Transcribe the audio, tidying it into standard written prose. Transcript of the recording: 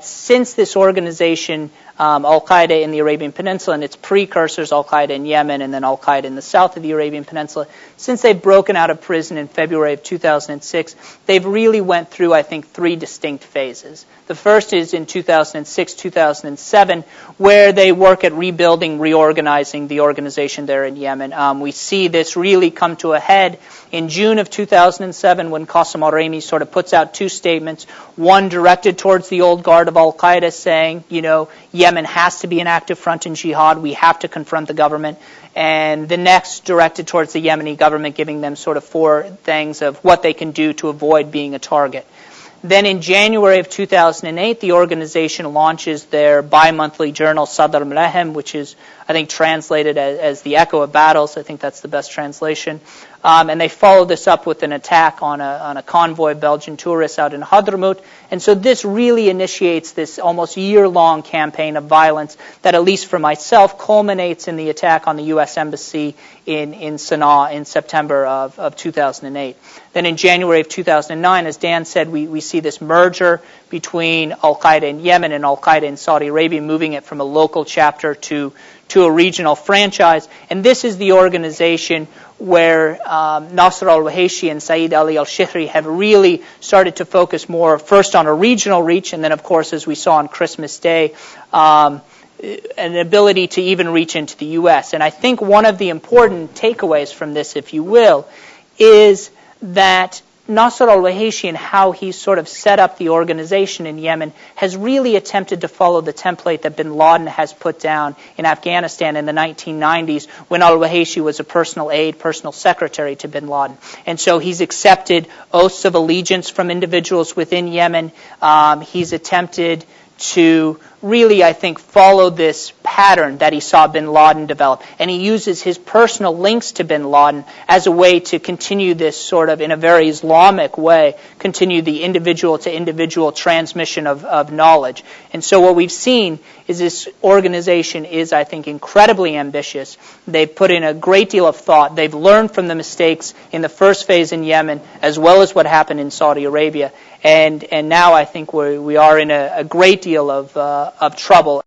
since this organization, Al-Qaeda in the Arabian Peninsula and its precursors, Al-Qaeda in Yemen and then Al-Qaeda in the south of the Arabian Peninsula, since they've broken out of prison in February of 2006, they've really went through, I think, 3 distinct phases. The first is in 2006, 2007, where they work at rebuilding, reorganizing the organization there in Yemen. We see this really come to a head in June of 2007 when Qasem al-Raymi sort of puts out 2 statements, one directed towards the old guard of Al-Qaeda saying, Yemen has to be an active front in jihad, we have to confront the government, and the next directed towards the Yemeni government, giving them sort of 4 things of what they can do to avoid being a target. Then in January of 2008, the organization launches their bi-monthly journal, Sadr Mlahem, which is, I think, translated as the echo of battles. I think that's the best translation. And they follow this up with an attack on a convoy of Belgian tourists out in Hadramaut. And so this really initiates this almost year-long campaign of violence that, at least for myself, culminates in the attack on the U.S. Embassy in Sana'a in September of 2008. Then in January of 2009, as Dan said, we see this merger between Al-Qaeda in Yemen and Al-Qaeda in Saudi Arabia, moving it from a local chapter to a regional franchise. And this is the organization where Nasr al-Wahayshi and Saeed Ali al-Shihri have really started to focus more first on a regional reach, and then, of course, as we saw on Christmas Day, an ability to even reach into the U.S. And I think one of the important takeaways from this, if you will, is that Nasr al-Wahayshi and how he sort of set up the organization in Yemen has really attempted to follow the template that bin Laden has put down in Afghanistan in the 1990s when al-Wahayshi was a personal aide, personal secretary to bin Laden. And so he's accepted oaths of allegiance from individuals within Yemen. He's attempted to really, I think, follow this pattern that he saw bin Laden develop. And he uses his personal links to bin Laden as a way to continue this sort of, in a very Islamic way, continue the individual-to-individual transmission of knowledge. And so what we've seen is this organization is, I think, incredibly ambitious. They've put in a great deal of thought. They've learned from the mistakes in the first phase in Yemen, as well as what happened in Saudi Arabia. And now I think we are in a great deal of trouble